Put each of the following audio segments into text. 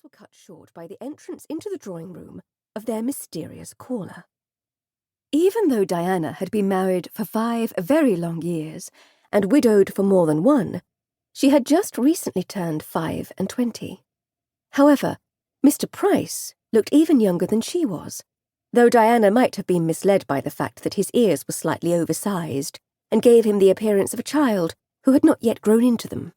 were cut short by the entrance into the drawing-room of their mysterious caller. Even though Diana had been married for 5 very long years and widowed for more than one, she had just recently turned 25. However, Mr. Price looked even younger than she was, though Diana might have been misled by the fact that his ears were slightly oversized and gave him the appearance of a child who had not yet grown into them.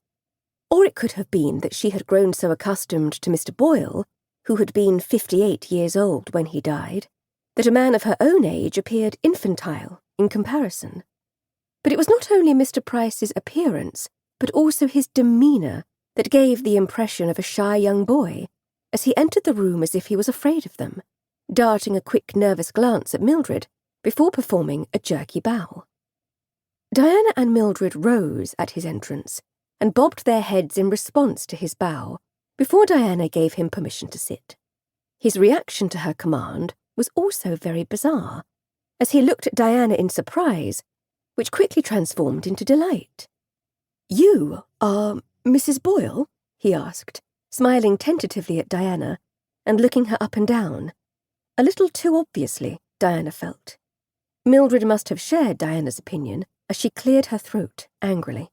Or it could have been that she had grown so accustomed to Mr. Boyle, who had been 58 years old when he died, that a man of her own age appeared infantile in comparison. But it was not only Mr. Price's appearance, but also his demeanour that gave the impression of a shy young boy, as he entered the room as if he was afraid of them, darting a quick, nervous glance at Mildred before performing a jerky bow. Diana and Mildred rose at his entrance and bobbed their heads in response to his bow before Diana gave him permission to sit. His reaction to her command was also very bizarre, as he looked at Diana in surprise, which quickly transformed into delight. "You are Mrs. Boyle?" he asked, smiling tentatively at Diana and looking her up and down. A little too obviously, Diana felt. Mildred must have shared Diana's opinion as she cleared her throat angrily.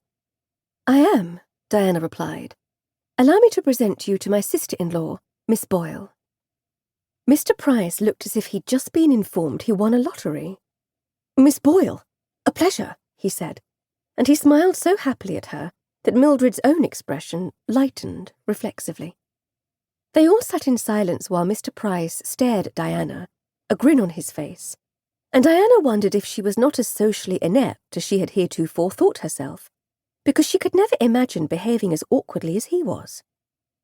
"I am," Diana replied. "Allow me to present you to my sister-in-law, Miss Boyle." Mr. Price looked as if he'd just been informed he won a lottery. "Miss Boyle, a pleasure," he said, and he smiled so happily at her that Mildred's own expression lightened reflexively. They all sat in silence while Mr. Price stared at Diana, a grin on his face, and Diana wondered if she was not as socially inept as she had heretofore thought herself, because she could never imagine behaving as awkwardly as he was.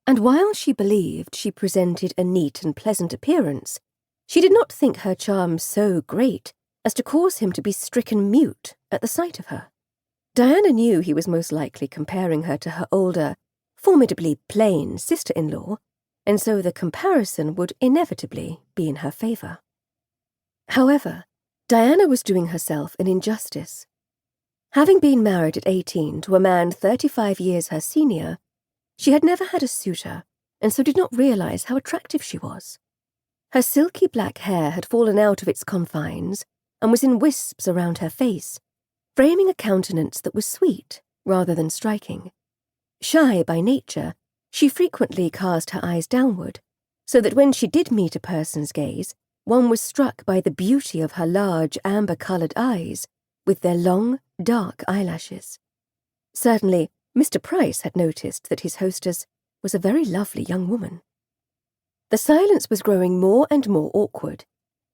And while she believed she presented a neat and pleasant appearance, she did not think her charm so great as to cause him to be stricken mute at the sight of her. Diana knew he was most likely comparing her to her older, formidably plain sister-in-law, and so the comparison would inevitably be in her favour. However, Diana was doing herself an injustice. Having been married at 18 to a man 35 years her senior, she had never had a suitor, and so did not realise how attractive she was. Her silky black hair had fallen out of its confines and was in wisps around her face, framing a countenance that was sweet rather than striking. Shy by nature, she frequently cast her eyes downward, so that when she did meet a person's gaze, one was struck by the beauty of her large amber-coloured eyes with their long, dark eyelashes. Certainly, Mr. Price had noticed that his hostess was a very lovely young woman. The silence was growing more and more awkward,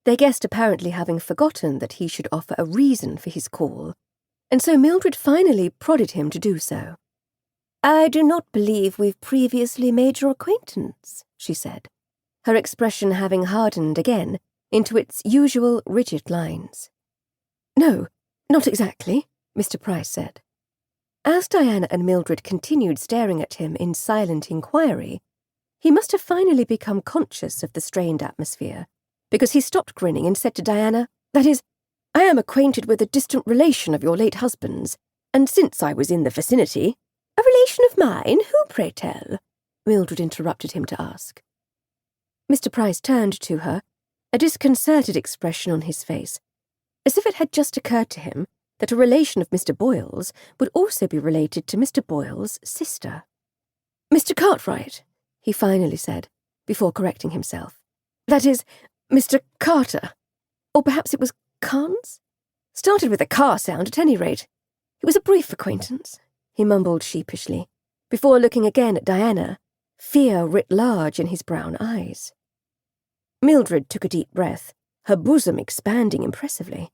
their guest apparently having forgotten that he should offer a reason for his call, and so Mildred finally prodded him to do so. "I do not believe we've previously made your acquaintance," she said, her expression having hardened again into its usual rigid lines. "No, not exactly," Mr. Price said. As Diana and Mildred continued staring at him in silent inquiry, he must have finally become conscious of the strained atmosphere, because he stopped grinning and said to Diana, "That is, I am acquainted with a distant relation of your late husband's, and since I was in the vicinity—" "A relation of mine? Who, pray tell?" Mildred interrupted him to ask. Mr. Price turned to her, a disconcerted expression on his face, as if it had just occurred to him that a relation of Mr. Boyle's would also be related to Mr. Boyle's sister. "Mr. Cartwright," he finally said, before correcting himself. "That is, Mr. Carter. Or perhaps it was Carnes? Started with a car sound, at any rate. It was a brief acquaintance," he mumbled sheepishly, before looking again at Diana, fear writ large in his brown eyes. Mildred took a deep breath, her bosom expanding impressively,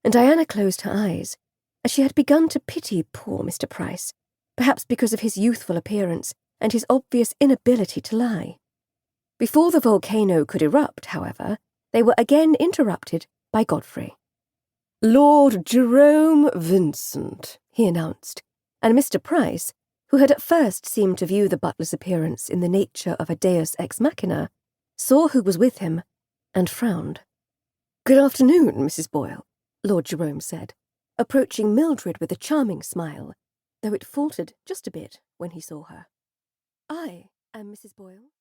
and Diana closed her eyes, as she had begun to pity poor Mr. Price, perhaps because of his youthful appearance and his obvious inability to lie. Before the volcano could erupt, however, they were again interrupted by Godfrey. "Lord Jerome Vincent," he announced, and Mr. Price, who had at first seemed to view the butler's appearance in the nature of a deus ex machina, saw who was with him, and frowned. "Good afternoon, Mrs. Boyle," Lord Jerome said, approaching Mildred with a charming smile, though it faltered just a bit when he saw her. "I am Mrs. Boyle."